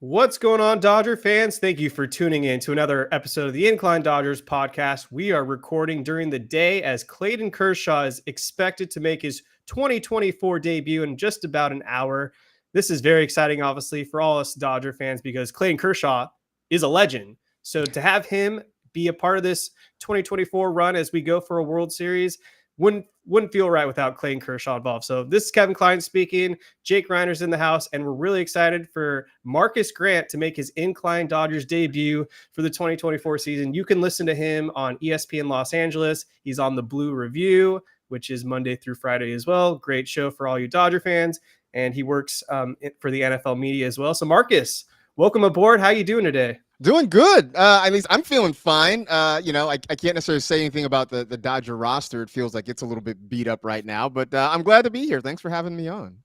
What's going on, Dodger fans? Thank you for tuning in to another episode of the Incline Dodgers podcast. We are recording during the day as Clayton Kershaw is expected to make his 2024 debut in just about an hour. This is very exciting, obviously, for all us Dodger fans because Clayton Kershaw is a legend. So to have him be a part of this 2024 run as we go for a World Series wouldn't feel right without Clayton Kershaw involved. So this is Kevin Klein speaking. Jake Reiner's in the house, and we're really excited for Marcus Grant to make his Incline Dodgers debut for the 2024 season. You can listen to him on ESPN Los Angeles. He's on the Blue Review, which is Monday through Friday as well. Great show for all you Dodger fans. And he works for the NFL media as well. So Marcus, welcome aboard. How you doing today? Doing good. At least I'm feeling fine. I can't necessarily say anything about the Dodger roster. It feels like it's a little bit beat up right now, but I'm glad to be here. Thanks for having me on.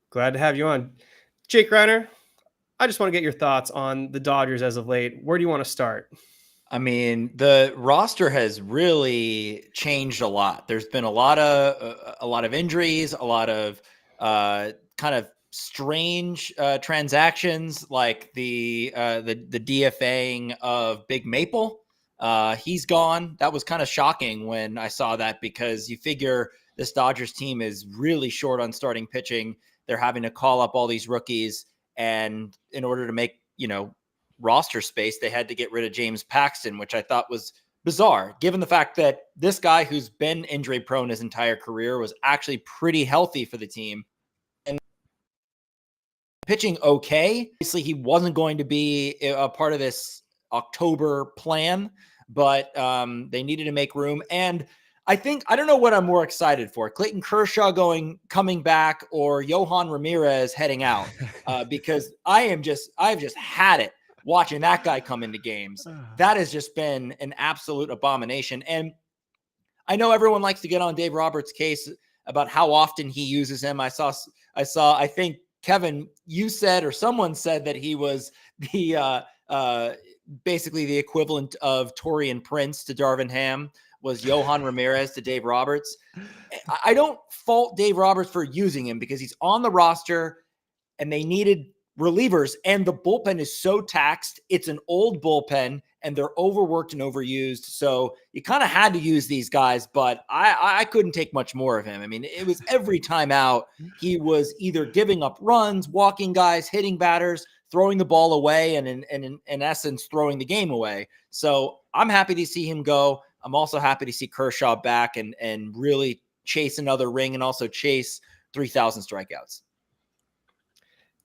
Glad to have you on. Jake Reiner, I just want to get your thoughts on the Dodgers as of late. Where do you want to start? I mean, the roster has really changed a lot. There's been a lot of injuries, a lot of kind of strange transactions, like the DFAing of Big Maple. He's gone. That was kind of shocking when I saw that, because you figure this Dodgers team is really short on starting pitching. They're having to call up all these rookies, and in order to make, roster space, they had to get rid of James Paxton, which I thought was bizarre, given the fact that this guy, who's been injury prone his entire career, was actually pretty healthy for the team and pitching okay. Obviously, he wasn't going to be a part of this October plan, but they needed to make room. And I don't know what I'm more excited for, Clayton Kershaw coming back or Yohan Ramirez heading out, because I've just had it watching that guy come into games. That has just been an absolute abomination. And I know everyone likes to get on Dave Roberts' case about how often he uses him. I I think, Kevin, you said, or someone said, that he was the basically the equivalent of Torian Prince to Darvin Ham was Yohan Ramirez to Dave Roberts. I don't fault Dave Roberts for using him, because he's on the roster and they needed relievers, and the bullpen is so taxed. It's an old bullpen and they're overworked and overused. So you kind of had to use these guys, but I couldn't take much more of him. I mean, it was every time out, he was either giving up runs, walking guys, hitting batters, throwing the ball away, and in essence, throwing the game away. So I'm happy to see him go. I'm also happy to see Kershaw back and really chase another ring, and also chase 3,000 strikeouts.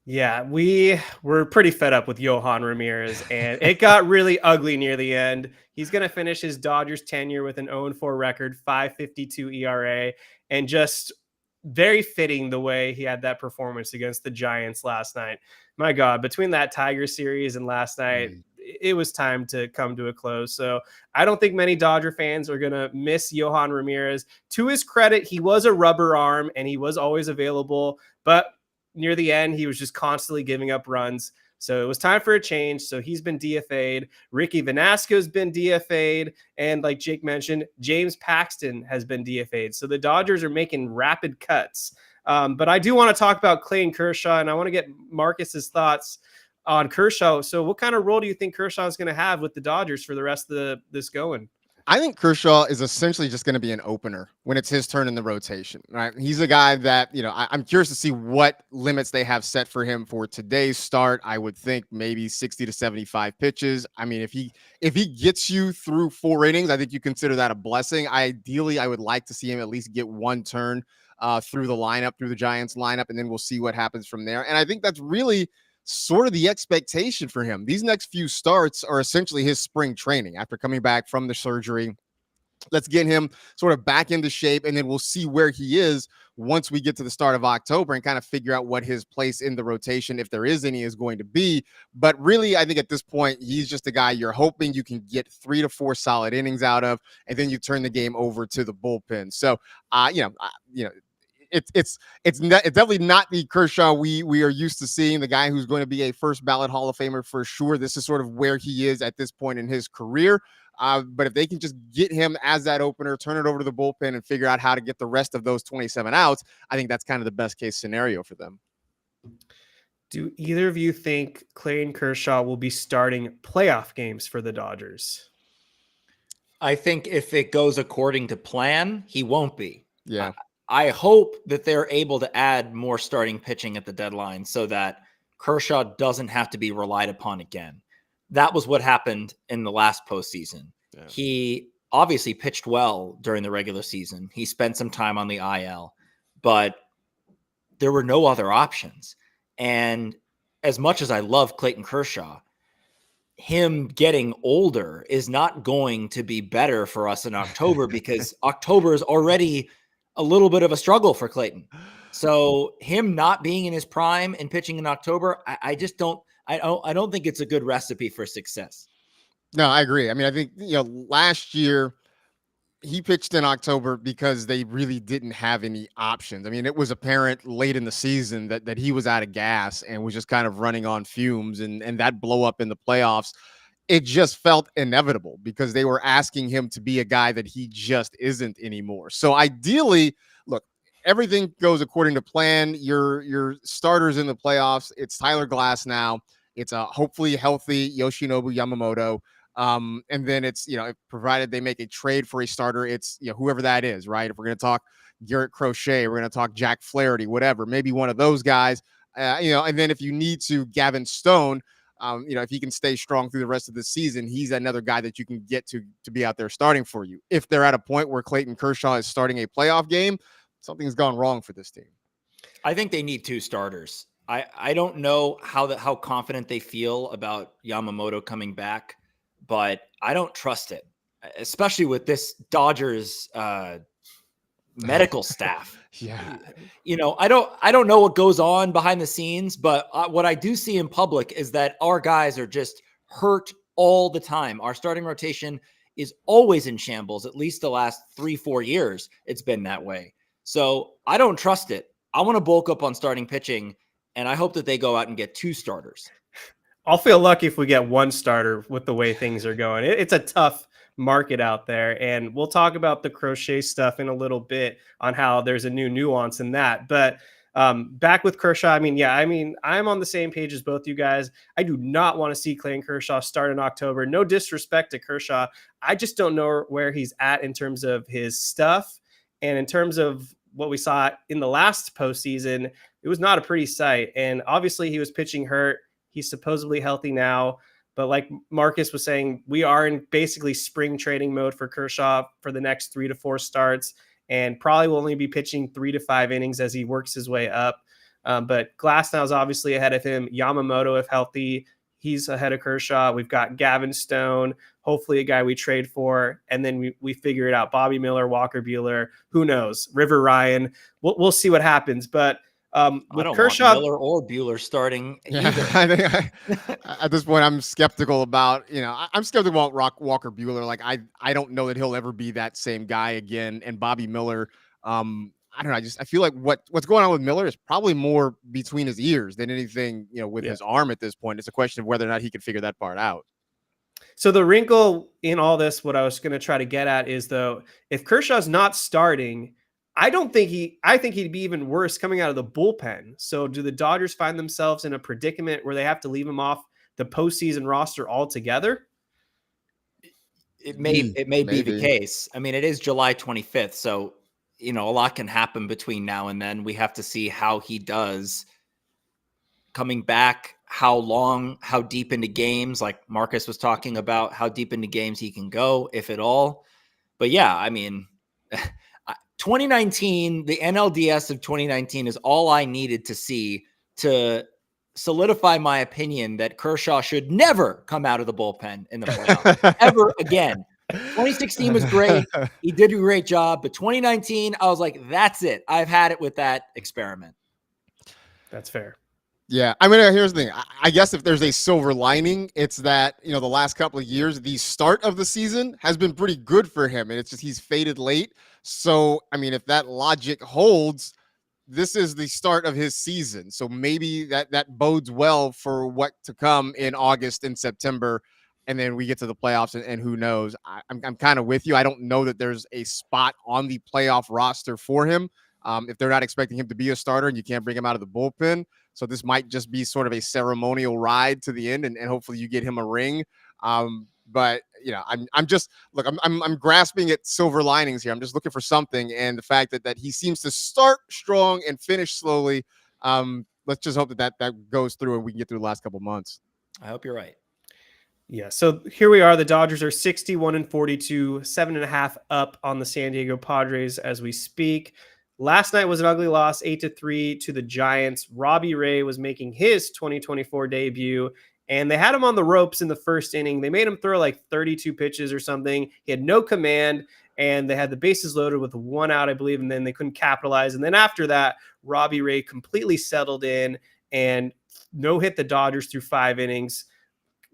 Yeah, we were pretty fed up with Yohan Ramirez, and it got really ugly near the end. He's going to finish his Dodgers tenure with an 0-4 record, 5.52 ERA, and just very fitting the way he had that performance against the Giants last night. My God, between that Tiger series and last night, it was time to come to a close. So I don't think many Dodger fans are going to miss Yohan Ramirez. To his credit, he was a rubber arm and he was always available, but near the end, he was just constantly giving up runs. So it was time for a change. So he's been DFA'd. Ricky Vanasco's been DFA'd. And like Jake mentioned, James Paxton has been DFA'd. So the Dodgers are making rapid cuts. But I do want to talk about Clayton Kershaw, and I want to get Marcus's thoughts on Kershaw. So what kind of role do you think Kershaw is going to have with the Dodgers for the rest of this going? I think Kershaw is essentially just going to be an opener when it's his turn in the rotation, right? He's a guy that, I'm curious to see what limits they have set for him for today's start. I would think maybe 60 to 75 pitches. I mean, if he gets you through 4 innings, I think you consider that a blessing. Ideally, I would like to see him at least get one turn through the Giants lineup, and then we'll see what happens from there. And I think that's really sort of the expectation for him. These next few starts are essentially his spring training after coming back from the surgery. Let's get him sort of back into shape, and then we'll see where he is once we get to the start of October and kind of figure out what his place in the rotation, if there is any, is going to be. But really, I think at this point, he's just a guy you're hoping you can get 3 to 4 solid innings out of, and then you turn the game over to the bullpen. So, it's definitely not the Kershaw we are used to seeing, the guy who's going to be a first ballot Hall of Famer for sure. This is sort of where he is at this point in his career. But if they can just get him as that opener, turn it over to the bullpen, and figure out how to get the rest of those 27 outs, I think that's kind of the best case scenario for them. Do either of you think Clayton Kershaw will be starting playoff games for the Dodgers? I think if it goes according to plan, he won't be. Yeah. I hope that they're able to add more starting pitching at the deadline so that Kershaw doesn't have to be relied upon again. That was what happened in the last postseason. Yeah. He obviously pitched well during the regular season. He spent some time on the IL, but there were no other options. And as much as I love Clayton Kershaw, him getting older is not going to be better for us in October because October is already a little bit of a struggle for Clayton. So him not being in his prime and pitching in October, I don't think it's a good recipe for success. No, I agree. I mean, I think, last year he pitched in October because they really didn't have any options. I mean, it was apparent late in the season that he was out of gas and was just kind of running on fumes, and that blow up in the playoffs, it just felt inevitable because they were asking him to be a guy that he just isn't anymore. So ideally, look, everything goes according to plan. Your starters in the playoffs, it's Tyler Glasnow. It's a hopefully healthy Yoshinobu Yamamoto. And then it's, provided they make a trade for a starter, it's, whoever that is, right? If we're going to talk Garrett Crochet, we're going to talk Jack Flaherty, whatever, maybe one of those guys, and then if you need to, Gavin Stone, if he can stay strong through the rest of the season, he's another guy that you can get to be out there starting for you. If they're at a point where Clayton Kershaw is starting a playoff game, something's gone wrong for this team. I think they need two starters. I don't know how confident they feel about Yamamoto coming back, but I don't trust it, especially with this Dodgers medical staff. Yeah. I don't know what goes on behind the scenes, but what I do see in public is that our guys are just hurt all the time. Our starting rotation is always in shambles. At least the last 3-4 years, it's been that way. So I don't trust it. I want to bulk up on starting pitching, and I hope that they go out and get two starters. I'll feel lucky if we get one starter with the way things are going. It's a tough market out there, and we'll talk about the Crochet stuff in a little bit on how there's a new nuance in that. But back with Kershaw, I'm on the same page as both you guys. I do not want to see Clayton Kershaw start in October. No disrespect to Kershaw. I just don't know where he's at in terms of his stuff, and in terms of what we saw in the last postseason, it was not a pretty sight. And obviously he was pitching hurt. He's supposedly healthy now, but like Marcus was saying, we are in basically spring training mode for Kershaw for the next 3 to 4 starts, and probably will only be pitching 3 to 5 innings as he works his way up. But Glasnow is obviously ahead of him. Yamamoto, if healthy, he's ahead of Kershaw. We've got Gavin Stone, hopefully a guy we trade for, and then we figure it out. Bobby Miller, Walker Buehler, who knows? River Ryan. We'll see what happens, but. With I don't Kershaw, want Miller or Buehler starting either. I think at this point, I'm skeptical about, I'm skeptical about Walker Buehler. Like, I don't know that he'll ever be that same guy again. And Bobby Miller, I don't know. I feel like what's going on with Miller is probably more between his ears than anything, with his arm at this point. It's a question of whether or not he can figure that part out. So the wrinkle in all this, what I was going to try to get at is, though, if Kershaw's not starting, I think he'd be even worse coming out of the bullpen. So do the Dodgers find themselves in a predicament where they have to leave him off the postseason roster altogether? It may be the case. I mean, it is July 25th. So, a lot can happen between now and then. We have to see how he does coming back, how long, how deep into games, like Marcus was talking about, how deep into games he can go, if at all. But yeah, I mean, 2019, the NLDS of 2019 is all I needed to see to solidify my opinion that Kershaw should never come out of the bullpen in the playoffs ever again. 2016 was great. He did a great job. But 2019, I was like, that's it. I've had it with that experiment. That's fair. Yeah. I mean, here's the thing. I guess if there's a silver lining, it's that, the last couple of years, the start of the season has been pretty good for him. And it's just he's faded late. So, I mean, if that logic holds, this is the start of his season. So maybe that bodes well for what to come in August and September. And then we get to the playoffs and who knows? I'm kind of with you. I don't know that there's a spot on the playoff roster for him if they're not expecting him to be a starter and you can't bring him out of the bullpen. So this might just be sort of a ceremonial ride to the end, and hopefully you get him a ring. But I'm just look, I'm grasping at silver linings here. I'm just looking for something, and the fact that he seems to start strong and finish slowly. Let's just hope that goes through and we can get through the last couple months. I hope you're right. Yeah, so here we are. The Dodgers are 61-42, 7.5 up on the San Diego Padres as we speak. Last night was an ugly loss, 8-3 to the Giants. Robbie Ray was making his 2024 debut, and they had him on the ropes in the first inning. They made him throw like 32 pitches or something. He had no command, and they had the bases loaded with 1 out, I believe, and then they couldn't capitalize. And then after that, Robbie Ray completely settled in and no-hit the Dodgers through 5 innings.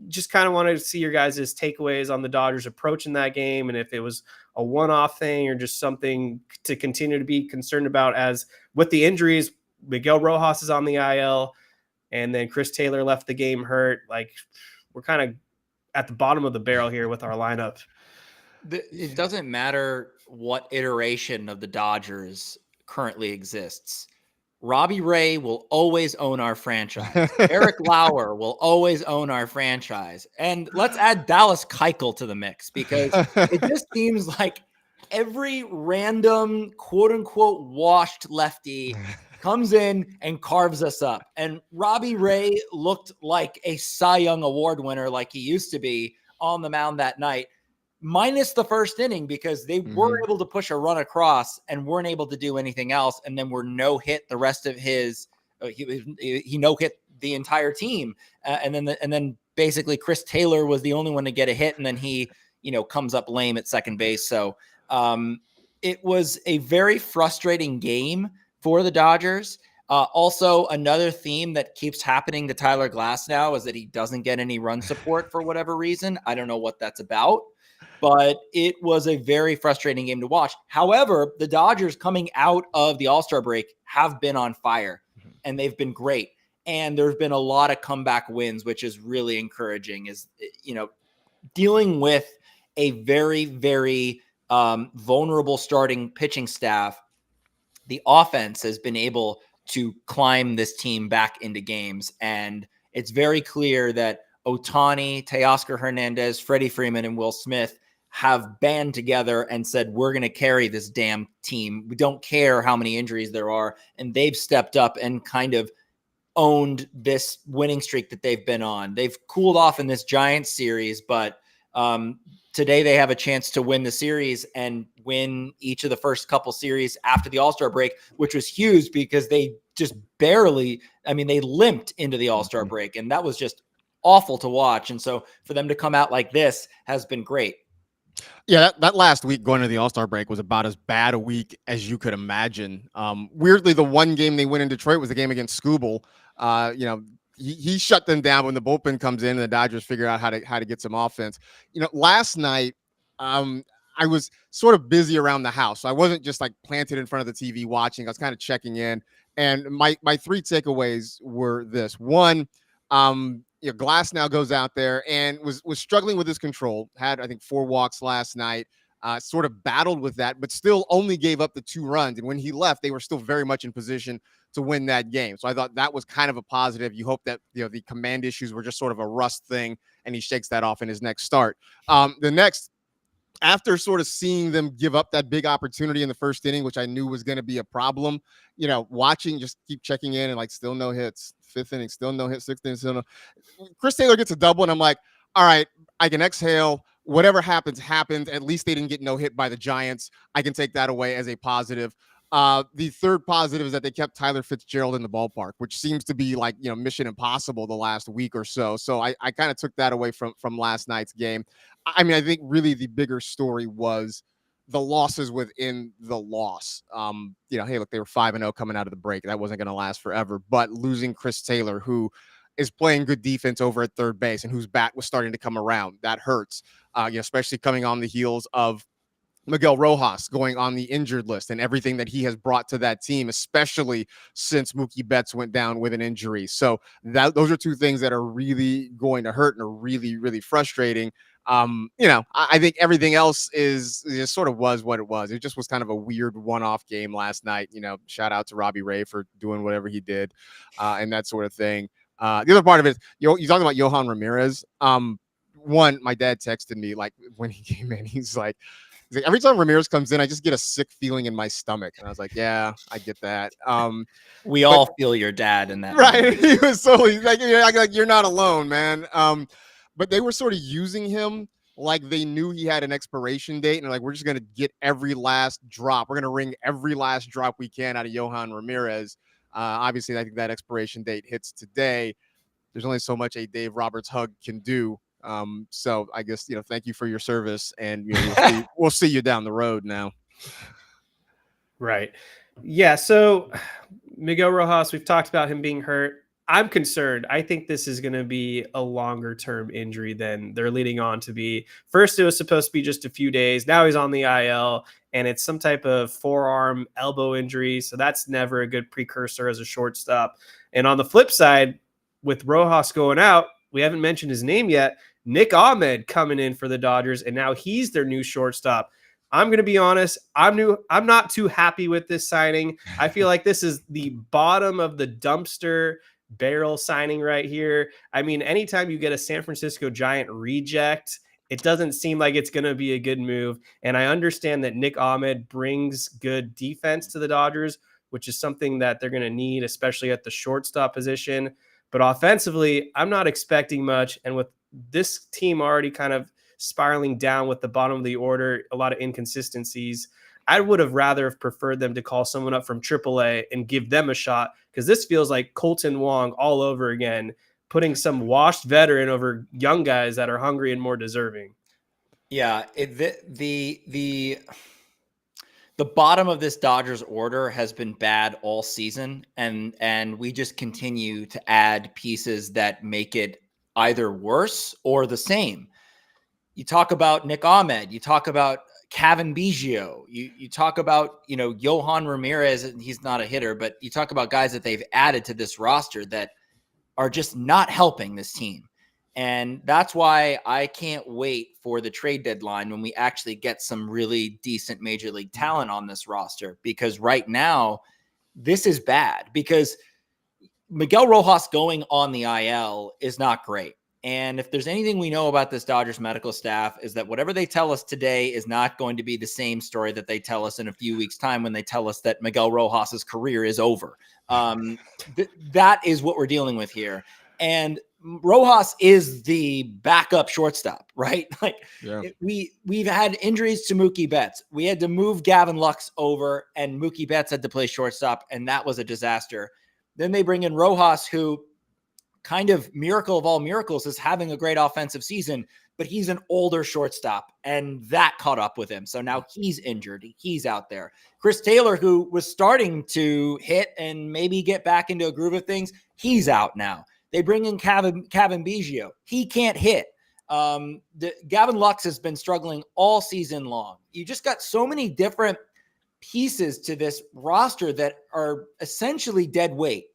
Just kind of wanted to see your guys' takeaways on the Dodgers approach in that game, and if it was a one-off thing or just something to continue to be concerned about. As with the injuries, Miguel Rojas is on the IL, and then Chris Taylor left the game hurt. Like, we're kind of at the bottom of the barrel here with our lineup. It doesn't matter what iteration of the Dodgers currently exists. Robbie Ray will always own our franchise. Eric Lauer will always own our franchise. And let's add Dallas Keuchel to the mix, because it just seems like every random quote unquote washed lefty comes in and carves us up. And Robbie Ray looked like a Cy Young Award winner like he used to be on the mound that night. Minus the first inning, because they were able to push a run across and weren't able to do anything else. And then were no hit the rest of his, he no hit the entire team. And then basically Chris Taylor was the only one to get a hit. And then he, comes up lame at second base. So it was a very frustrating game for the Dodgers. Also, another theme that keeps happening to Tyler Glasnow is that he doesn't get any run support for whatever reason. I don't know what that's about. But it was a very frustrating game to watch. However, the Dodgers coming out of the All-Star break have been on fire, and they've been great. And there's been a lot of comeback wins, which is really encouraging, is, dealing with a very, very vulnerable starting pitching staff. The offense has been able to climb this team back into games. And it's very clear that Ohtani, Teoscar Hernandez, Freddie Freeman, and Will Smith have band together and said, we're going to carry this damn team. We don't care how many injuries there are. And they've stepped up and kind of owned this winning streak that they've been on. They've cooled off in this Giants series, but today they have a chance to win the series and win each of the first couple series after the All-Star break, which was huge because they just barely, they limped into the All-Star break, and that was just awful to watch. And so for them to come out like this has been great. Yeah, that last week going to the All-Star break was about as bad a week as you could imagine. Weirdly, the one game they win in Detroit was the game against Skubal. He shut them down when the bullpen comes in and the Dodgers figure out how to get some offense. Last night, I was sort of busy around the house. So I wasn't just like planted in front of the TV watching. I was kind of checking in. And my 3 takeaways were this. One, Glasnow goes out there and was struggling with his control. Had, I think, 4 walks last night. Sort of battled with that, but still only gave up the 2 runs. And when he left, they were still very much in position to win that game. So I thought that was kind of a positive. You hope that the command issues were just sort of a rust thing, and he shakes that off in his next start. The next, after sort of seeing them give up that big opportunity in the first inning, which I knew was going to be a problem, watching, just keep checking in and like still no hits. 5th inning, still no hits. 6th inning, still no. Chris Taylor gets a double, and I'm like, all right, I can exhale. Whatever happens, happens. At least they didn't get no hit by the Giants. I can take that away as a positive. The third positive is that they kept Tyler Fitzgerald in the ballpark, which seems to be like, mission impossible the last week or so. So I kind of took that away from last night's game. I think really the bigger story was the losses within the loss. Hey, look, they were 5-0 coming out of the break. That wasn't going to last forever, but losing Chris Taylor, who is playing good defense over at third base and whose bat was starting to come around, that hurts, especially coming on the heels of Miguel Rojas going on the injured list and everything that he has brought to that team, especially since Mookie Betts went down with an injury. So those are two things that are really going to hurt and are really, really frustrating. I think everything else is just sort of was what it was. It just was kind of a weird one-off game last night. Shout out to Robbie Ray for doing whatever he did and that sort of thing. The other part of it, you're talking about Yohan Ramirez. My dad texted me like when he came in, he's like, every time Ramirez comes in, I just get a sick feeling in my stomach. And I was like, yeah, I get that. We all feel your dad in that. Right. Moment. He was so like you're not alone, man. But they were sort of using him like they knew he had an expiration date. And like, we're just going to get every last drop. We're going to wring every last drop we can out of Yohan Ramirez. Obviously, I think that expiration date hits today. There's only so much a Dave Roberts hug can do. So I guess, thank you for your service, and we'll see you down the road now. Right. Yeah. So Miguel Rojas, we've talked about him being hurt. I'm concerned. I think this is going to be a longer term injury than they're leading on to be. First, it was supposed to be just a few days. Now he's on the IL, and it's some type of forearm elbow injury. So that's never a good precursor as a shortstop. And on the flip side, with Rojas going out, we haven't mentioned his name yet. Nick Ahmed coming in for the Dodgers, and now he's their new shortstop. I'm going to be honest. I'm not too happy with this signing. I feel like this is the bottom of the dumpster barrel signing right here. I mean, anytime you get a San Francisco Giant reject, it doesn't seem like it's going to be a good move. And I understand that Nick Ahmed brings good defense to the Dodgers, which is something that they're going to need, especially at the shortstop position. But offensively, I'm not expecting much. And with this team already kind of spiraling down with the bottom of the order, a lot of inconsistencies, I would have rather have preferred them to call someone up from AAA and give them a shot, because this feels like Colton Wong all over again, putting some washed veteran over young guys that are hungry and more deserving. Yeah, the bottom of this Dodgers order has been bad all season, and we just continue to add pieces that make it either worse or the same. You talk about Nick Ahmed, you talk about Kevin Biggio, you talk about, Yohan Ramirez, and he's not a hitter, but you talk about guys that they've added to this roster that are just not helping this team. And that's why I can't wait for the trade deadline when we actually get some really decent major league talent on this roster, because right now this is bad, because Miguel Rojas going on the IL is not great. And if there's anything we know about this Dodgers medical staff, is that whatever they tell us today is not going to be the same story that they tell us in a few weeks' time when they tell us that Miguel Rojas's career is over. That is what we're dealing with here. And Rojas is the backup shortstop, right? Like, yeah. We've had injuries to Mookie Betts. We had to move Gavin Lux over, and Mookie Betts had to play shortstop, and that was a disaster. Then they bring in Rojas, who, kind of miracle of all miracles, is having a great offensive season, but he's an older shortstop, and that caught up with him. So now he's injured. He's out there. Chris Taylor, who was starting to hit and maybe get back into a groove of things, he's out now. They bring in Kevin Biggio. He can't hit. Gavin Lux has been struggling all season long. You just got so many different pieces to this roster that are essentially dead weight.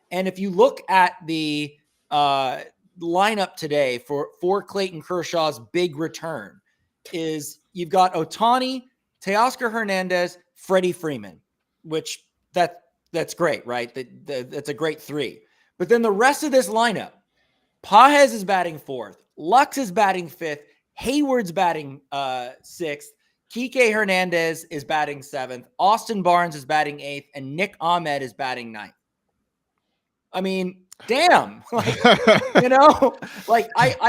And if you look at the lineup today for Clayton Kershaw's big return, is you've got Ohtani, Teoscar Hernandez, Freddie Freeman, which that's great, right? That's a great three. But then the rest of this lineup, Pages is batting fourth, Lux is batting fifth, Hayward's batting sixth, Kike Hernandez is batting seventh, Austin Barnes is batting eighth, and Nick Ahmed is batting ninth. I mean, damn, I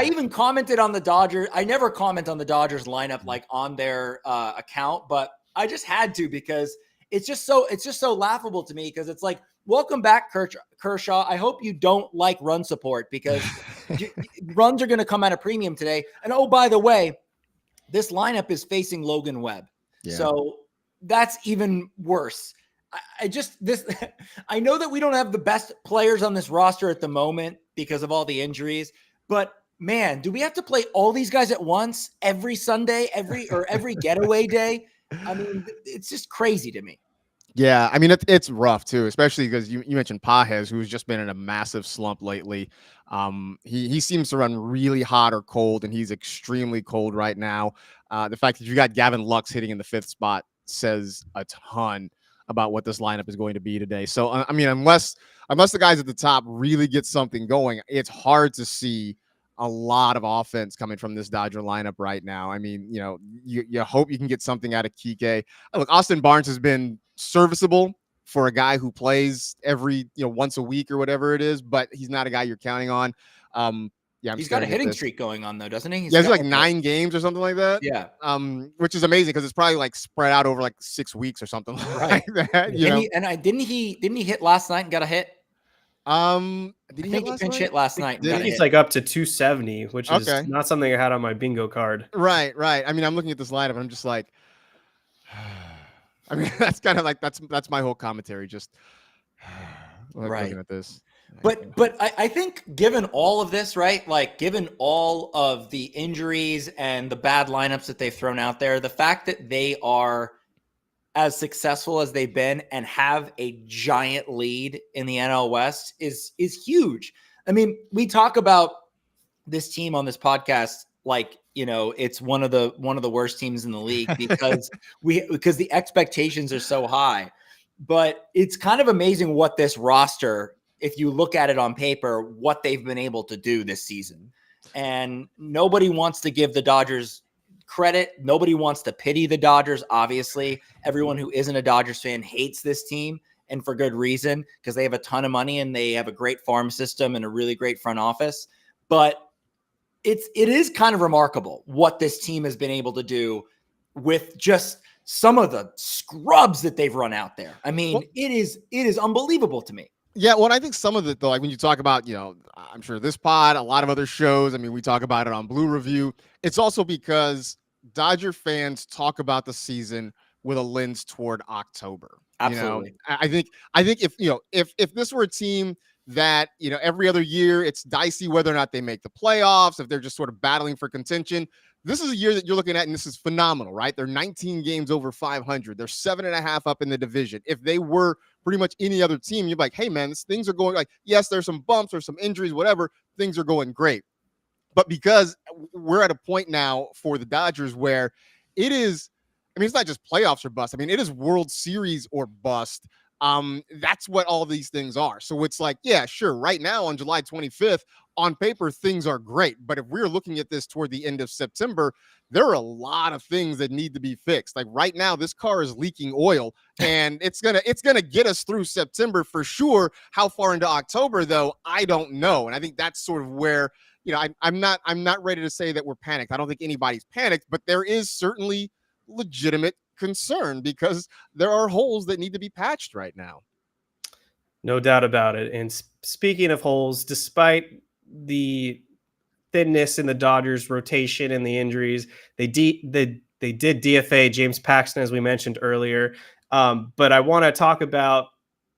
even commented on the Dodgers. I never comment on the Dodgers lineup, like on their account, but I just had to, because it's just so laughable to me, because it's like, welcome back, Kershaw. I hope you don't like run support, because runs are going to come at a premium today. And oh, by the way, this lineup is facing Logan Webb. Yeah. So that's even worse. I know that we don't have the best players on this roster at the moment because of all the injuries, but man, do we have to play all these guys at once every Sunday, every getaway day? I mean, it's just crazy to me. Yeah, I mean it's rough too, especially because you mentioned Pages, who's just been in a massive slump lately. He seems to run really hot or cold, and he's extremely cold right now. The fact that you got Gavin Lux hitting in the 5th spot says a ton about what this lineup is going to be today. So I mean, unless the guys at the top really get something going, it's hard to see a lot of offense coming from this Dodger lineup right now. I mean, you hope you can get something out of Kike. Look, Austin Barnes has been serviceable for a guy who plays every once a week or whatever it is, but he's not a guy you're counting on. Yeah, he's got a hitting streak going on though, doesn't he? He's like 9 games or something like that. Yeah. Which is amazing because it's probably like spread out over like 6 weeks or something like that. Didn't he hit last night and got a hit? Did he pinch hit last night? I think he's like up to 270, which is not something I had on my bingo card. Right. I mean, I'm looking at this lineup and I'm just like, I mean, that's kind of like that's my whole commentary. Just looking at this. But I think given all of this, right? Like given all of the injuries and the bad lineups that they've thrown out there, the fact that they are as successful as they've been and have a giant lead in the NL West is huge. I mean, we talk about this team on this podcast like, it's one of the worst teams in the league because the expectations are so high. But it's kind of amazing what this roster, if you look at it on paper, what they've been able to do this season. And nobody wants to give the Dodgers credit. Nobody wants to pity the Dodgers. Obviously, everyone who isn't a Dodgers fan hates this team, and for good reason, because they have a ton of money and they have a great farm system and a really great front office. But it is kind of remarkable what this team has been able to do with just some of the scrubs that they've run out there. I mean, it is unbelievable to me. Yeah, well, I think some of it, though, like when you talk about, I'm sure this pod, a lot of other shows, I mean, we talk about it on Blue Review. It's also because Dodger fans talk about the season with a lens toward October. Absolutely. I think if this were a team that, every other year it's dicey whether or not they make the playoffs, if they're just sort of battling for contention, this is a year that you're looking at, and this is phenomenal, right? They're 19 games over 500. They're 7.5 up in the division. If they were pretty much any other team, you'd be like, hey, man, things are going like, yes, there's some bumps or some injuries, whatever. Things are going great. But because we're at a point now for the Dodgers where it is, I mean, it's not just playoffs or bust. I mean, it is World Series or bust. That's what all these things are. So it's like, yeah, sure. Right now on July 25th, on paper, things are great. But if we're looking at this toward the end of September, there are a lot of things that need to be fixed. Like right now, this car is leaking oil, and it's gonna get us through September for sure. How far into October, though, I don't know. And I think that's sort of where, I'm not ready to say that we're panicked. I don't think anybody's panicked, but there is certainly legitimate concern because there are holes that need to be patched right now. No doubt about it. And speaking of holes, despite the thinness in the Dodgers rotation and the injuries, they did DFA James Paxton, as we mentioned earlier. But I want to talk about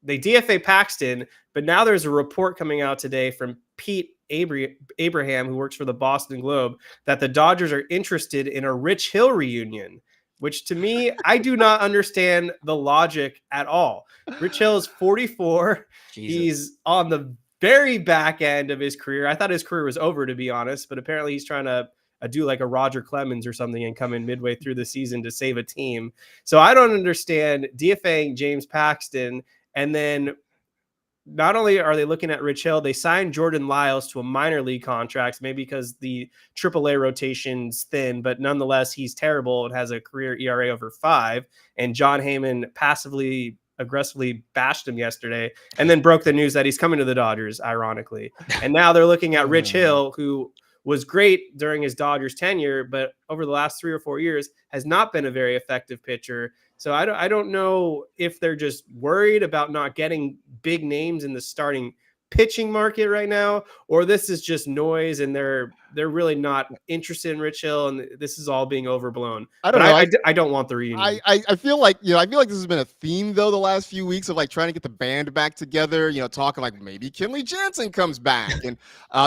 they DFA Paxton, but now there's a report coming out today from Pete Abraham, who works for the Boston Globe, that the Dodgers are interested in a Rich Hill reunion, which to me, I do not understand the logic at all. Rich Hill is 44. Jesus. He's on the very back end of his career. I thought his career was over, to be honest, but apparently he's trying to do like a Roger Clemens or something and come in midway through the season to save a team. So I don't understand DFAing James Paxton. And then not only are they looking at Rich Hill, they signed Jordan Lyles to a minor league contract, maybe because the AAA rotation's thin, but nonetheless, he's terrible and has a career ERA over 5. And John Heyman passively aggressively bashed him yesterday and then broke the news that he's coming to the Dodgers, ironically. And now they're looking at Rich Hill, who was great during his Dodgers tenure, but over the last 3 or 4 years has not been a very effective pitcher. So I don't know if they're just worried about not getting big names in the starting pitching market right now, or this is just noise and they're really not interested in Rich Hill and this is all being overblown. I don't know. I don't want the reunion. I feel like, I feel like this has been a theme though the last few weeks of like trying to get the band back together, talking like maybe Kenley Jansen comes back and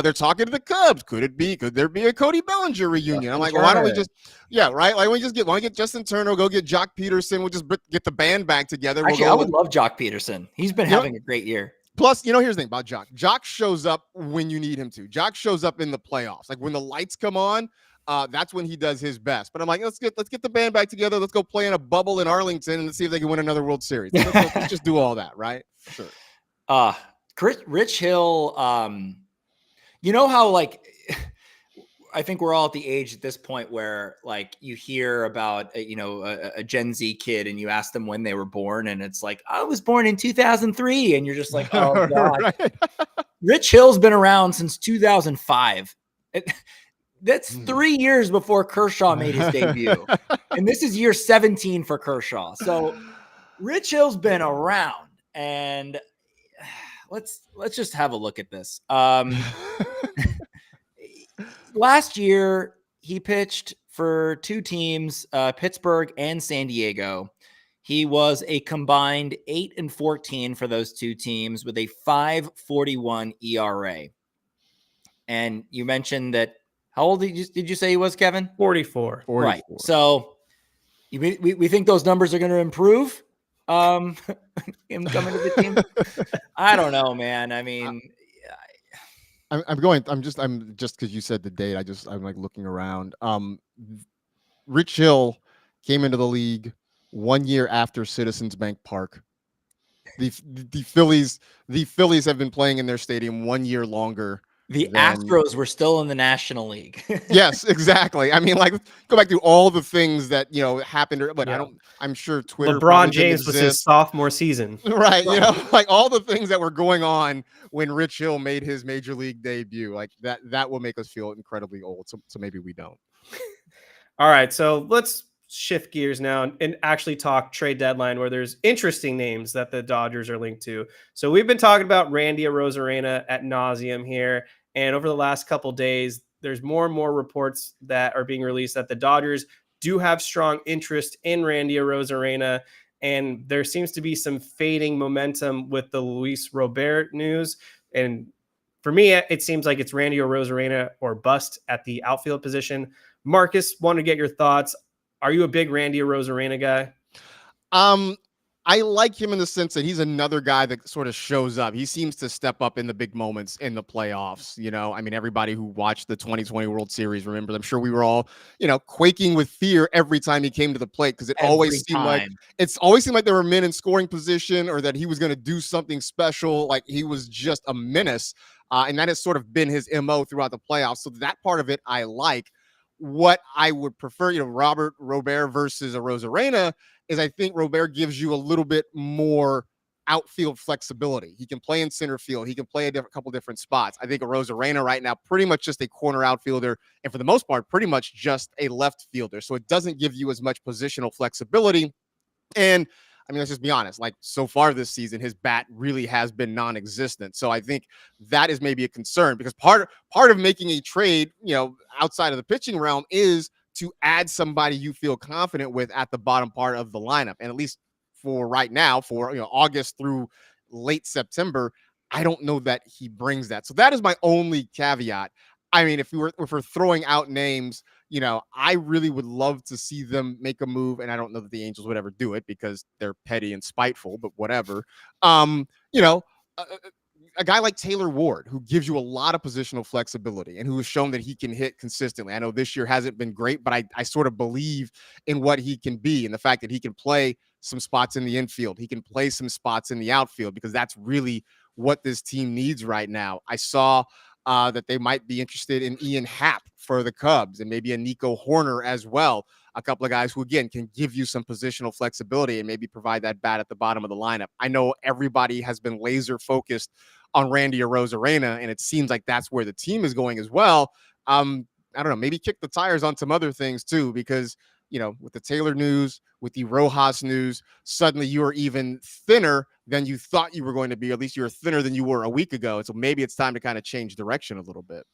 they're talking to the Cubs. Could there be a Cody Bellinger reunion? I'm like, well, why don't we just, right? Like want to get Justin Turner, go get Jock Peterson. We'll just get the band back together. Actually, I would love Jock Peterson. He's been having a great year. Plus, here's the thing about Jock. Jock shows up when you need him to. Jock shows up in the playoffs. Like when the lights come on, that's when he does his best. But I'm like, let's get the band back together. Let's go play in a bubble in Arlington and let's see if they can win another World Series. Let's just do all that, right? Sure. Rich Hill, how like I think we're all at the age at this point where like you hear about a Gen Z kid and you ask them when they were born and it's like, I was born in 2003 and you're just like, oh god. Right. Rich Hill's been around since 2005. That's 3 years before Kershaw made his debut. And this is year 17 for Kershaw. So Rich Hill's been around and let's just have a look at this. Last year, he pitched for two teams, Pittsburgh and San Diego. He was a combined 8-14 for those two teams with a 5.41 ERA. And you mentioned that. How old did you say he was, Kevin? 44. Right. So we think those numbers are going to improve. Him coming to the team. I don't know, man. I mean. I'm just because you said the date. I'm like looking around. Rich Hill came into the league 1 year after Citizens Bank Park. The Phillies have been playing in their stadium 1 year longer. The Astros were still in the National League. Yes, exactly. I mean, like go back to all the things that happened, but I'm sure Twitter. LeBron James was his sophomore season, right? Like all the things that were going on when Rich Hill made his major league debut, like that will make us feel incredibly old. So maybe we don't. All right, so let's shift gears now and actually talk trade deadline where there's interesting names that the Dodgers are linked to. So we've been talking about Randy Arozarena ad nauseum here. And over the last couple days, there's more and more reports that are being released that the Dodgers do have strong interest in Randy Arozarena. And there seems to be some fading momentum with the Luis Robert news. And for me, it seems like it's Randy Arozarena or bust at the outfield position. Marcus, want to get your thoughts. Are you a big Randy Arozarena guy? I like him in the sense that he's another guy that sort of shows up. He seems to step up in the big moments in the playoffs. I mean, everybody who watched the 2020 World Series remembers. I'm sure we were all, quaking with fear every time he came to the plate because it always seemed like there were men in scoring position or that he was going to do something special. Like he was just a menace, and that has sort of been his MO throughout the playoffs. So that part of it I like. What I would prefer, Robert versus Arozarena, is I think Robert gives you a little bit more outfield flexibility. He can play in center field. He can play a couple different spots. I think Arozarena right now, pretty much just a corner outfielder. And for the most part, pretty much just a left fielder. So it doesn't give you as much positional flexibility. And I mean, let's just be honest, like so far this season, his bat really has been non-existent. So I think that is maybe a concern because part of making a trade, outside of the pitching realm is to add somebody you feel confident with at the bottom part of the lineup. And at least for right now, for August through late September, I don't know that he brings that. So that is my only caveat. I mean, if we're throwing out names, I really would love to see them make a move. And I don't know that the Angels would ever do it because they're petty and spiteful, but whatever. A guy like Taylor Ward, who gives you a lot of positional flexibility and who has shown that he can hit consistently. I know this year hasn't been great, but I sort of believe in what he can be and the fact that he can play some spots in the infield. He can play some spots in the outfield because that's really what this team needs right now. I saw that they might be interested in Ian Happ for the Cubs and maybe a Nico Horner as well. A couple of guys who, again, can give you some positional flexibility and maybe provide that bat at the bottom of the lineup. I know everybody has been laser focused on Randy Arozarena, and it seems like that's where the team is going as well. I don't know, maybe kick the tires on some other things too, because with the Taylor news, with the Rojas news, suddenly you are even thinner than you thought you were going to be. At least you were thinner than you were a week ago. And so maybe it's time to kind of change direction a little bit.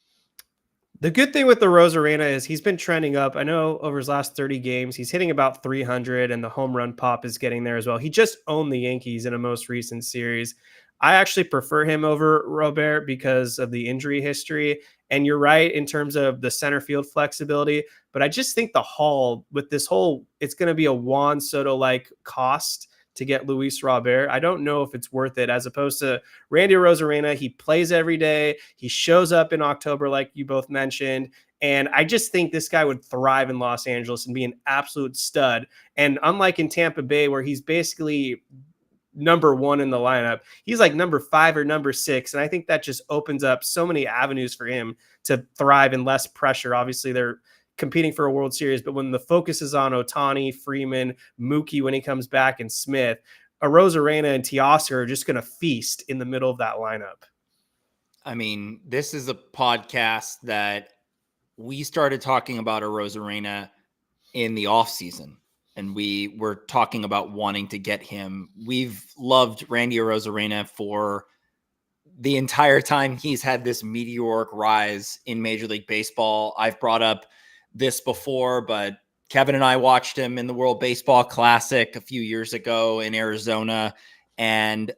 The good thing with the Arozarena is he's been trending up. I know over his last 30 games, he's hitting about 300, and the home run pop is getting there as well. He just owned the Yankees in a most recent series. I actually prefer him over Robert because of the injury history. And you're right in terms of the center field flexibility. But I just think the haul with this whole, it's going to be a Juan Soto-like cost to get Luis Robert. I don't know if it's worth it, as opposed to Randy Arozarena. He plays every day. He shows up in October, like you both mentioned. And I just think this guy would thrive in Los Angeles and be an absolute stud. And unlike in Tampa Bay, where he's basically number one in the lineup, he's like number 5 or number 6. And I think that just opens up so many avenues for him to thrive in less pressure. Obviously, they're competing for a World Series, but when the focus is on Ohtani, Freeman, Mookie when he comes back, and Smith, Arozarena and Teoscar are just going to feast in the middle of that lineup. I mean, this is a podcast that we started talking about Arozarena in the offseason, and we were talking about wanting to get him. We've loved Randy Arozarena for the entire time he's had this meteoric rise in Major League Baseball. I've brought up this before, but Kevin and I watched him in the World Baseball Classic a few years ago in Arizona. And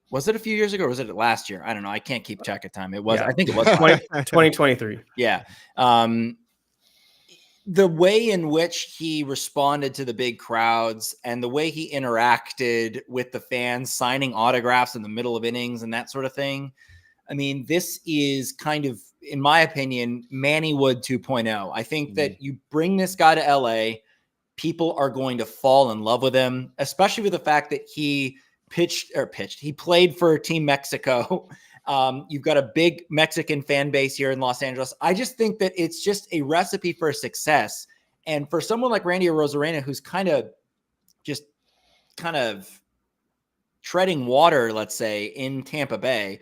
was it a few years ago or was it last year? I don't know. I can't keep track of time. It was, I think it was 2023. Yeah. The way in which he responded to the big crowds and the way he interacted with the fans, signing autographs in the middle of innings and that sort of thing. I mean, this is kind of, in my opinion, Manny Wood 2.0. I think that you bring this guy to LA, people are going to fall in love with him, especially with the fact that he he played for Team Mexico. You've got a big Mexican fan base here in Los Angeles. I just think that it's just a recipe for success. And for someone like Randy Arozarena, who's kind of treading water, let's say, in Tampa Bay,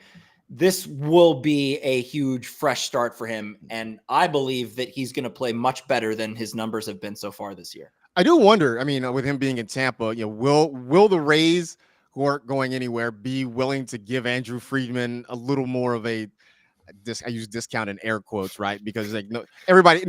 this will be a huge fresh start for him. And I believe that he's going to play much better than his numbers have been so far this year. I do wonder, I mean, with him being in Tampa, will the Rays, who aren't going anywhere, be willing to give Andrew Friedman a little more of I use discount in air quotes, right? Because everybody,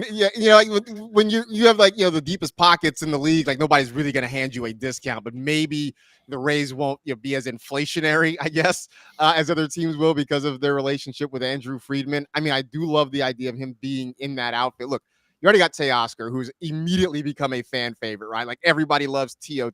when you have the deepest pockets in the league, like nobody's really going to hand you a discount, but maybe the Rays won't be as inflationary, I guess, as other teams will because of their relationship with Andrew Friedman. I mean, I do love the idea of him being in that outfit. Look, you already got Teoscar, who's immediately become a fan favorite, right? Like everybody loves Teo.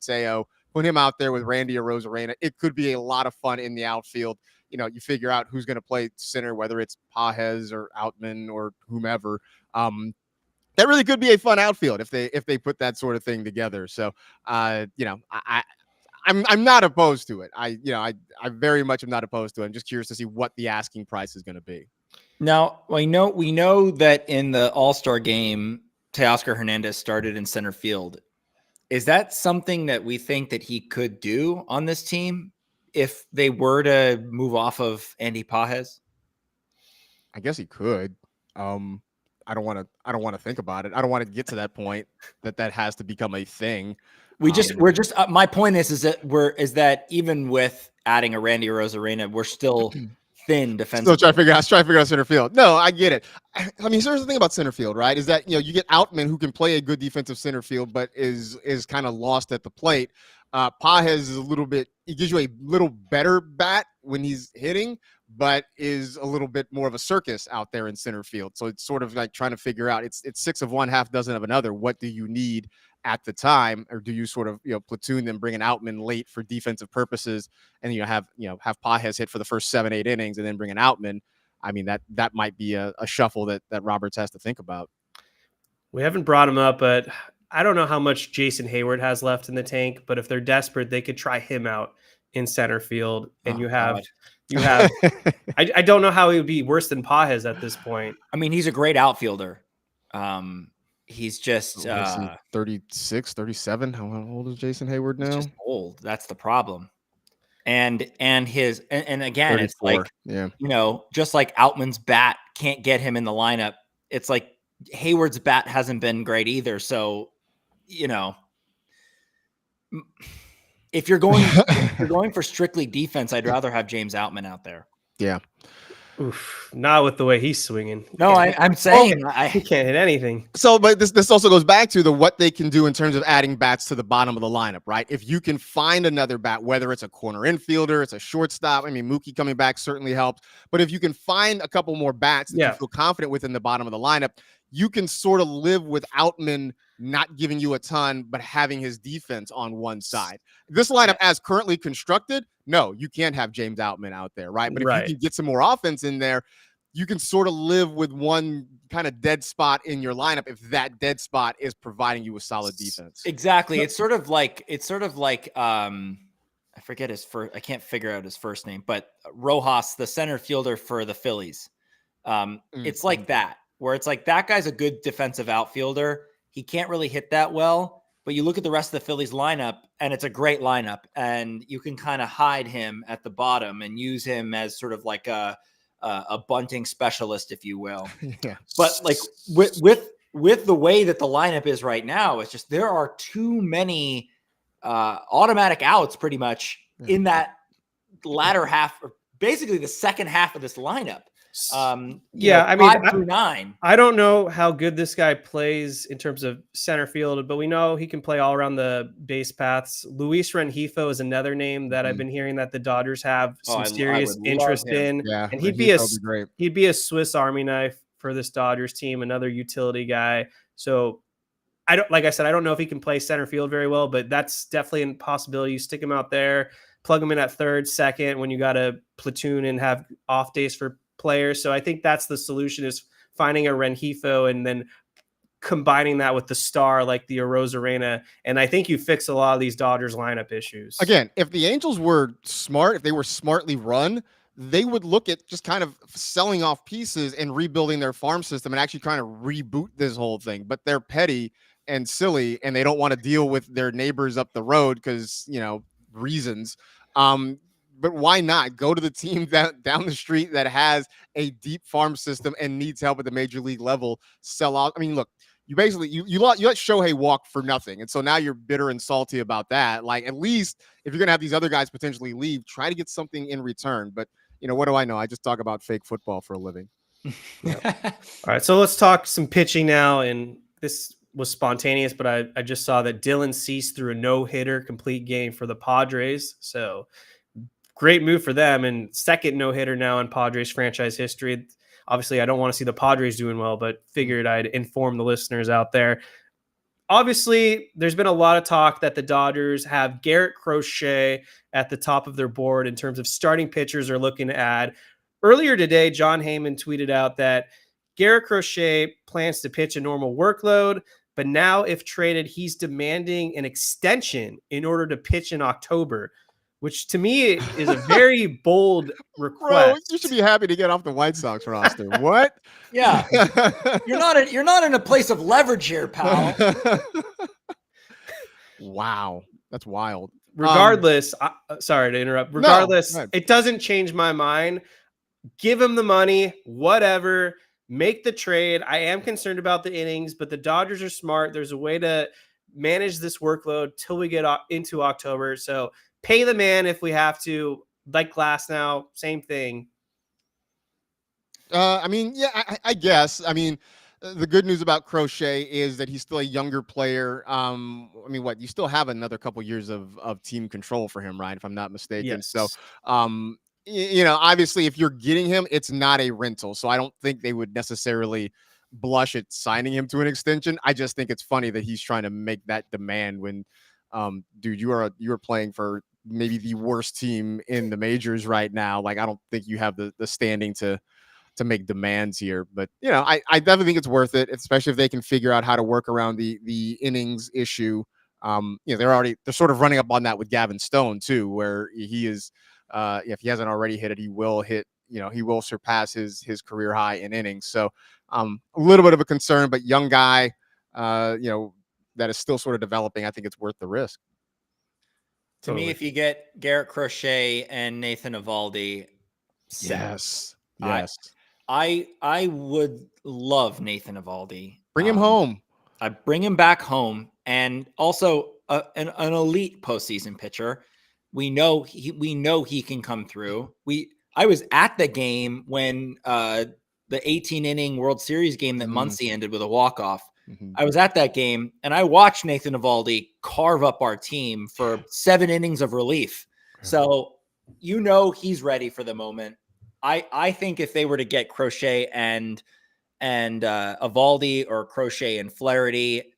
Put him out there with Randy Arozarena. It could be a lot of fun in the outfield. You figure out who's going to play center, whether it's Pages or Outman or whomever. That really could be a fun outfield if they put that sort of thing together. So, I'm not opposed to it. I very much am not opposed to it. I'm just curious to see what the asking price is going to be. Now, we know that in the All-Star game, Teoscar Hernandez started in center field. Is that something that we think that he could do on this team if they were to move off of Andy Pages? I guess he could. I don't want to think about it. I don't want to get to that point that has to become a thing. My point is that even with adding a Randy Arozarena, we're still thin defensively. Still trying to figure out center field. No, I get it. I mean, here's the thing about center field, right? Is that, you get Outman, who can play a good defensive center field, but is kind of lost at the plate. Pages is he gives you a little better bat when he's hitting, but is a little bit more of a circus out there in center field. So it's sort of like trying to figure out, it's 6 of one, half dozen of another. What do you need at the time, or do you sort of platoon them, bring an Outman late for defensive purposes, and have Pages hit for the first 7-8 innings, and then bring an Outman? I mean, that might be a shuffle that Roberts has to think about. We haven't brought him up, but I don't know how much Jason Hayward has left in the tank. But if they're desperate, they could try him out in center field, and you have. I don't know how he would be worse than Pages at this point. I mean, he's a great outfielder. He's just 36, 37. How old is Jason Hayward now? He's just old. That's the problem. And again, 34, it's like, just like Outman's bat can't get him in the lineup. It's like Hayward's bat hasn't been great either. So you know, if you're going for strictly defense, I'd rather have James Outman out there. Yeah. Oof, not with the way he's swinging. No, I'm saying he can't hit anything. So, but this also goes back to what they can do in terms of adding bats to the bottom of the lineup, right? If you can find another bat, whether it's a corner infielder, it's a shortstop. I mean, Mookie coming back certainly helps. But if you can find a couple more bats that you feel confident with in the bottom of the lineup, you can sort of live with Outman not giving you a ton, but having his defense on one side. This lineup, as currently constructed, no, you can't have James Outman out there, right? But if you can get some more offense in there, you can sort of live with one kind of dead spot in your lineup if that dead spot is providing you a solid defense. Exactly. It's sort of like I forget his first, I can't figure out his first name, but Rojas, the center fielder for the Phillies. It's like that, where it's like that guy's a good defensive outfielder. He can't really hit that well, but you look at the rest of the Phillies lineup and it's a great lineup, and you can kind of hide him at the bottom and use him as sort of like a bunting specialist, if you will. Yeah. But like with the way that the lineup is right now, it's just there are too many automatic outs pretty much in that latter half, or basically the second half of this lineup. I mean, 5 through 9. I don't know how good this guy plays in terms of center field, but we know he can play all around the base paths. Luis Rengifo is another name that I've been hearing that the Dodgers have some serious interest in. Yeah, and he'd be a Swiss Army knife for this Dodgers team, another utility guy. So like I said, I don't know if he can play center field very well, but that's definitely a possibility. You stick him out there, plug him in at third, second, when you got a platoon and have off days for players. So I think that's the solution, is finding a Rengifo and then combining that with the star like the Arozarena. And I think you fix a lot of these Dodgers lineup issues. Again, if the Angels were smart, if they were smartly run, they would look at just kind of selling off pieces and rebuilding their farm system and actually trying to reboot this whole thing. But they're petty and silly, and they don't want to deal with their neighbors up the road because, reasons. But why not go to the team down the street that has a deep farm system and needs help at the major league level, sell out? I mean, look, you basically you let Shohei walk for nothing. And so now you're bitter and salty about that. Like, at least if you're going to have these other guys potentially leave, try to get something in return. But, what do I know? I just talk about fake football for a living. All right, so let's talk some pitching now. And this was spontaneous, but I just saw that Dylan Cease threw a no-hitter complete game for the Padres. So great move for them, and second no-hitter now in Padres franchise history. Obviously, I don't want to see the Padres doing well, but figured I'd inform the listeners out there. Obviously, there's been a lot of talk that the Dodgers have Garrett Crochet at the top of their board in terms of starting pitchers they're looking to add. Earlier today, John Heyman tweeted out that Garrett Crochet plans to pitch a normal workload, but now if traded, he's demanding an extension in order to pitch in October, which to me is a very bold request. Bro, you should be happy to get off the White Sox roster. What? Yeah. You're not in a place of leverage here, pal. Wow. That's wild. Regardless, sorry to interrupt. Regardless, it doesn't change my mind. Give him the money, whatever. Make the trade. I am concerned about the innings, but the Dodgers are smart. There's a way to manage this workload till we get into October. So pay the man if we have to. Like Glasnow, same thing. I guess. I mean, the good news about Crochet is that he's still a younger player. You still have another couple years of team control for him, right? If I'm not mistaken. Yes. So, obviously if you're getting him, it's not a rental. So I don't think they would necessarily blush at signing him to an extension. I just think it's funny that he's trying to make that demand when, dude, you're playing for maybe the worst team in the majors right now. Like, I don't think you have the standing to make demands here, but I definitely think it's worth it, especially if they can figure out how to work around the innings issue. They're sort of running up on that with Gavin Stone too, where he is, if he hasn't already hit it, he will hit, he will surpass his career high in innings. So a little bit of a concern, but young guy, that is still sort of developing. I think it's worth the risk. To me, if you get Garrett Crochet and Nathan Eovaldi, yes. I would love Nathan Eovaldi. Bring him home. I bring him back home, and also an elite postseason pitcher. We know he can come through. I was at the game when the 18 inning World Series game that Muncy ended with a walk off. Mm-hmm. I was at that game, and I watched Nathan Eovaldi carve up our team for 7 innings of relief. So he's ready for the moment. I think if they were to get Crochet and Eovaldi, or Crochet and Flaherty,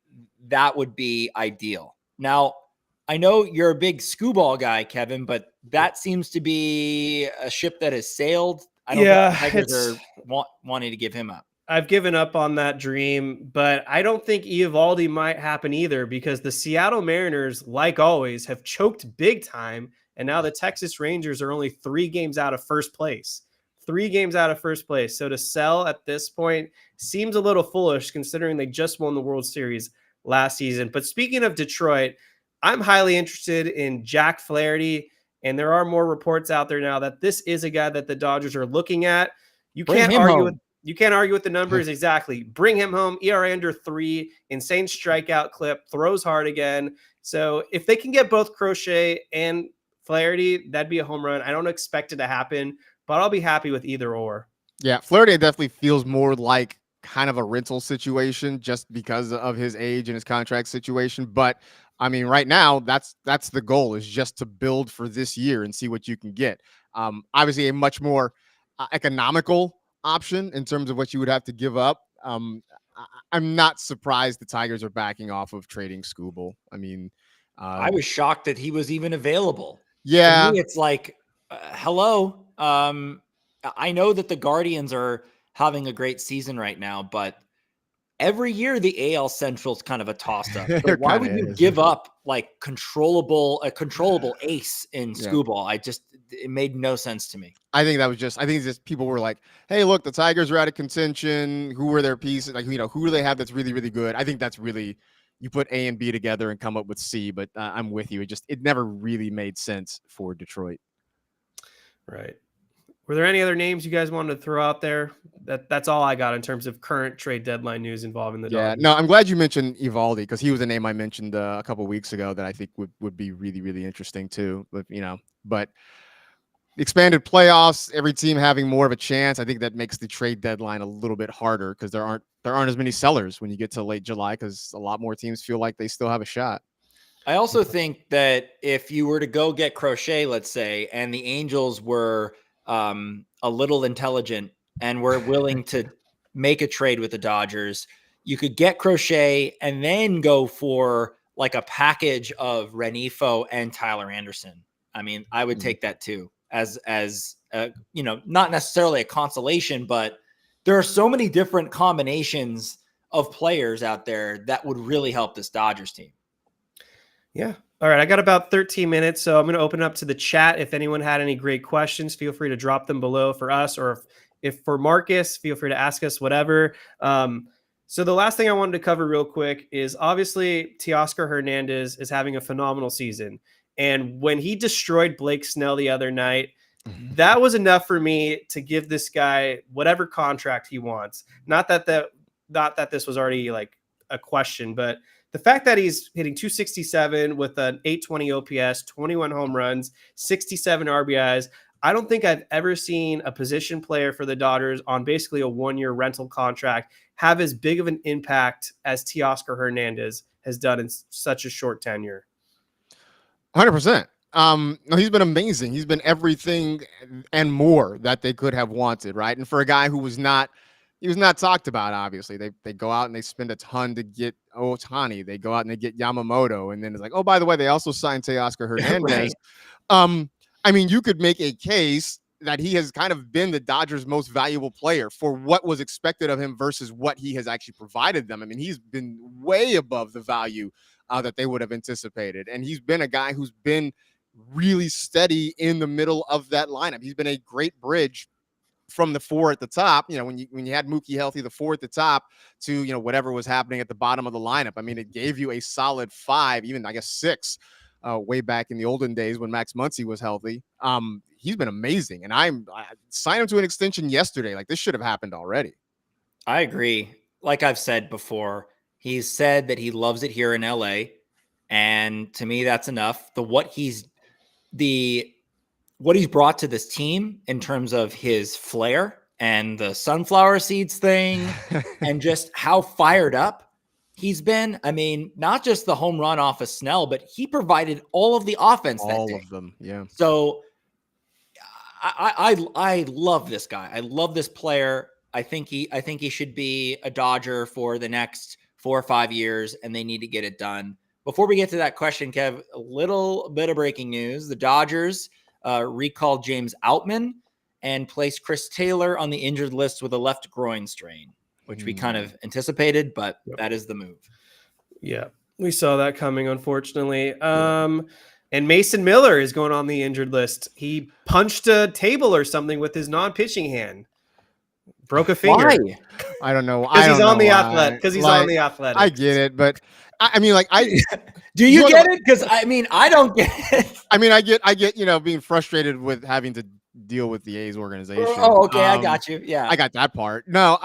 that would be ideal. Now, I know you're a big Skubal guy, Kevin, but that seems to be a ship that has sailed. I don't think the Tigers are wanting to give him up. I've given up on that dream, but I don't think Eovaldi might happen either, because the Seattle Mariners, like always, have choked big time, and now the Texas Rangers are only 3 games out of first place. 3 games out of first place. So to sell at this point seems a little foolish, considering they just won the World Series last season. But speaking of Detroit, I'm highly interested in Jack Flaherty, and there are more reports out there now that this is a guy that the Dodgers are looking at. You can't argue with the numbers. Exactly. Bring him home. ERA under 3, insane strikeout clip, throws hard again. So if they can get both Crochet and Flaherty, that'd be a home run. I don't expect it to happen, but I'll be happy with either or. Yeah, Flaherty definitely feels more like kind of a rental situation just because of his age and his contract situation. But I mean, right now, that's the goal, is just to build for this year and see what you can get. Obviously, a much more economical option in terms of what you would have to give up. I'm not surprised the Tigers are backing off of trading Skubal. I mean, I was shocked that he was even available. Yeah, to me, it's like, hello. I know that the Guardians are having a great season right now, but every year the AL Central is kind of a toss-up. So why would you give up like a controllable ace in Skubal? It made no sense to me. I think just people were like, hey, look, the Tigers are out of contention. Who are their pieces? Like, who do they have that's really, really good? I think that's really, you put A and B together and come up with C, but I'm with you. It never really made sense for Detroit. Right. Were there any other names you guys wanted to throw out there? That's all I got in terms of current trade deadline news involving the Dodgers. No, I'm glad you mentioned Eovaldi, because he was a name I mentioned a couple of weeks ago that I think would be really, really interesting too. But expanded playoffs, every team having more of a chance, I think that makes the trade deadline a little bit harder, because there aren't as many sellers when you get to late July, because a lot more teams feel like they still have a shot. I also think that if you were to go get Crochet, let's say, and the Angels were a little intelligent and were willing to make a trade with the Dodgers, you could get Crochet and then go for like a package of Renifo and Tyler Anderson. I mean, I would take that too, as not necessarily a consolation, but there are so many different combinations of players out there that would really help this Dodgers team. Yeah. All right. I got about 13 minutes, so I'm going to open up to the chat. If anyone had any great questions, feel free to drop them below for us, or if for Marcus, feel free to ask us whatever. So the last thing I wanted to cover real quick is obviously Teoscar Hernandez is having a phenomenal season. And when he destroyed Blake Snell the other night, that was enough for me to give this guy whatever contract he wants. Not that this was already like a question, but the fact that he's hitting 267 with an 820 OPS, 21 home runs, 67 RBIs, I don't think I've ever seen a position player for the Dodgers on basically a 1-year rental contract have as big of an impact as Teoscar Hernandez has done in such a short tenure. 100%. No, he's been amazing. He's been everything and more that they could have wanted, right? And for a guy who was not talked about, obviously. They go out and they spend a ton to get Ohtani. They go out and they get Yamamoto. And then it's like, oh, by the way, they also signed Teoscar Hernandez. Right. I mean, you could make a case that he has kind of been the Dodgers' most valuable player for what was expected of him versus what he has actually provided them. I mean, he's been way above the value that they would have anticipated. And he's been a guy who's been really steady in the middle of that lineup. He's been a great bridge from the 4 at the top, when you had Mookie healthy, the 4 at the top to, whatever was happening at the bottom of the lineup. I mean, it gave you a solid 5, even I guess 6, way back in the olden days when Max Muncy was healthy. He's been amazing. And I signed him to an extension yesterday. Like, this should have happened already. I agree. Like I've said before, He's said that he loves it here in LA. And to me, that's enough. What he's brought to this team in terms of his flair and the sunflower seeds thing and just how fired up he's been. I mean, not just the home run off of Snell, but he provided all of the offense that day. All of them, yeah. So I love this guy. I love this player. I think he should be a Dodger for the next 4 or 5 years, and they need to get it done. Before we get to that question, Kev, a little bit of breaking news. The Dodgers recalled James Outman and placed Chris Taylor on the injured list with a left groin strain, which we kind of anticipated, but that is the move. Yeah, we saw that coming, unfortunately. And Mason Miller is going on the injured list. He punched a table or something with his non-pitching hand. Broke a finger. Why? I don't know. Because he's on the Athletic. Because he's on the Athletic. I get it, but I mean, like, do you get it? Because I mean, I don't get it. I mean, I get, being frustrated with having to deal with the A's organization. Oh, okay, I got you. Yeah, I got that part. No,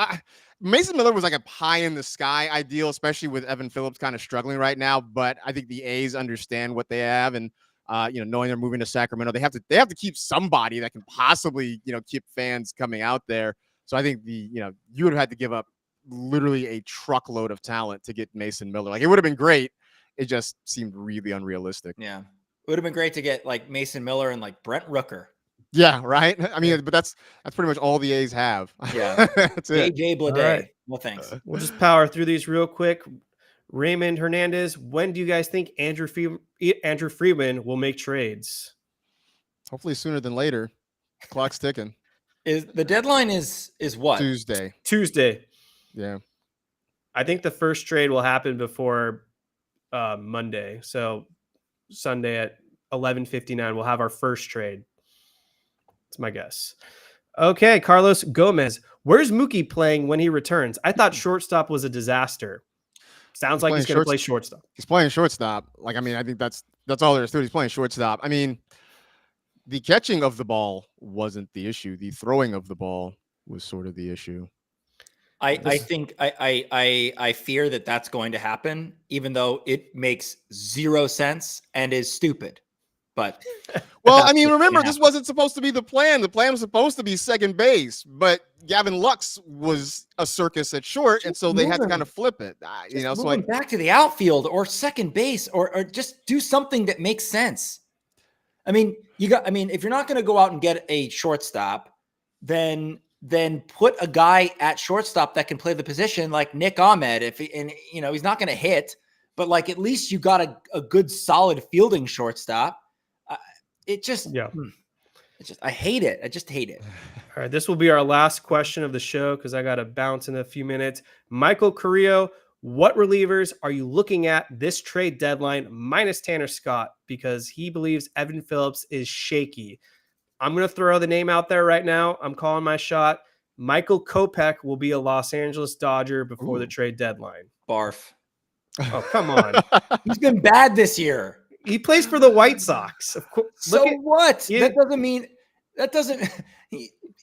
Mason Miller was like a pie in the sky ideal, especially with Evan Phillips kind of struggling right now. But I think the A's understand what they have, and knowing they're moving to Sacramento, they have to keep somebody that can possibly keep fans coming out there. So I think you would have had to give up literally a truckload of talent to get Mason Miller. Like, it would have been great. It just seemed really unrealistic. Yeah, it would have been great to get like Mason Miller and like Brent Rooker. Yeah, right. I mean, but that's pretty much all the A's have. Yeah, that's it. AJ Bleday. Right. Well, thanks. We'll just power through these real quick. Raymond Hernandez, when do you guys think Andrew Friedman will make trades? Hopefully sooner than later. Clock's ticking. Is the deadline is what? Tuesday. Yeah. I think the first trade will happen before Monday. So Sunday at 11:59, we'll have our first trade. That's my guess. Okay, Carlos Gomez. Where's Mookie playing when he returns? I thought shortstop was a disaster. Sounds like he's going to play shortstop. He's playing shortstop. Like, I mean, I think that's all there is to it. He's playing shortstop. I mean, the catching of the ball wasn't the issue. The throwing of the ball was sort of the issue. I think I fear that that's going to happen, even though it makes zero sense and is stupid. But well, I mean, remember, this wasn't supposed to be the plan. The plan was supposed to be second base, but Gavin Lux was a circus at short, and so they had to kind of flip it. So back to the outfield or second base, or just do something that makes sense. I mean, if you're not going to go out and get a shortstop, then put a guy at shortstop that can play the position like Nick Ahmed. He's not going to hit, but like at least you got a good solid fielding shortstop. I hate it. I just hate it. All right, this will be our last question of the show because I got to bounce in a few minutes. Michael Carrillo, what relievers are you looking at this trade deadline minus Tanner Scott? Because he believes Evan Phillips is shaky. I'm going to throw the name out there right now. I'm calling my shot. Michael Kopech will be a Los Angeles Dodger before the trade deadline. Barf. Oh, come on. He's been bad this year. He plays for the White Sox. Of course. So what? That doesn't mean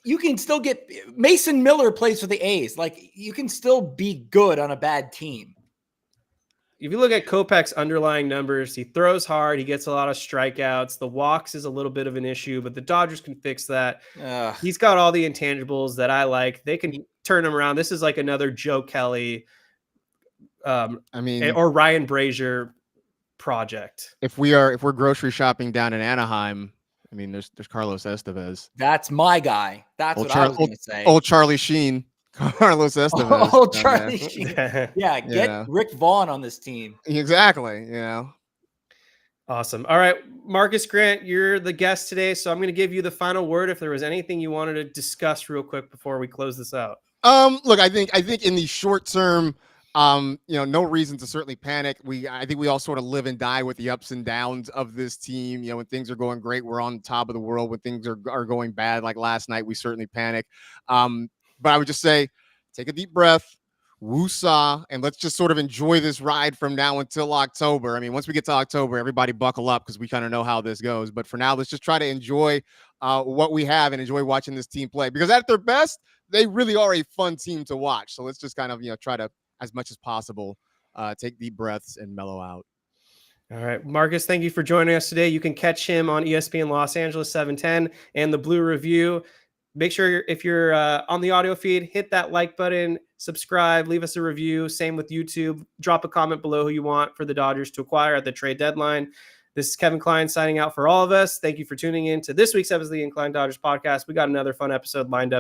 you can still get Mason Miller plays for the A's. Like, you can still be good on a bad team. If you look at Kopech's underlying numbers, he throws hard. He gets a lot of strikeouts. The walks is a little bit of an issue, but the Dodgers can fix that. He's got all the intangibles that I like. They can turn him around. This is like another Joe Kelly, or Ryan Brazier project. If we're grocery shopping down in Anaheim, I mean, there's Carlos Estevez. That's my guy. That's what I was going to say. Old Charlie Sheen. Carlos Estevez. Oh, Charlie Sheen. Yeah, get Rick Vaughn on this team. Exactly. Awesome. All right, Marcus Grant, you're the guest today, so I'm going to give you the final word. If there was anything you wanted to discuss real quick before we close this out. Look, I think in the short term, no reason to certainly panic. I think we all sort of live and die with the ups and downs of this team. When things are going great, we're on top of the world. When things are going bad, like last night, we certainly panic. But I would just say, take a deep breath, woosah, and let's just sort of enjoy this ride from now until October. I mean, once we get to October, everybody buckle up because we kind of know how this goes. But for now, let's just try to enjoy what we have and enjoy watching this team play. Because at their best, they really are a fun team to watch. So let's just kind of, try to, as much as possible, take deep breaths and mellow out. All right, Marcus, thank you for joining us today. You can catch him on ESPN Los Angeles 710 and the Blue Review. Make sure if you're on the audio feed, hit that like button, subscribe, leave us a review. Same with YouTube. Drop a comment below who you want for the Dodgers to acquire at the trade deadline. This is Kevin Klein signing out for all of us. Thank you for tuning in to this week's episode of the Incline Dodgers podcast. We got another fun episode lined up.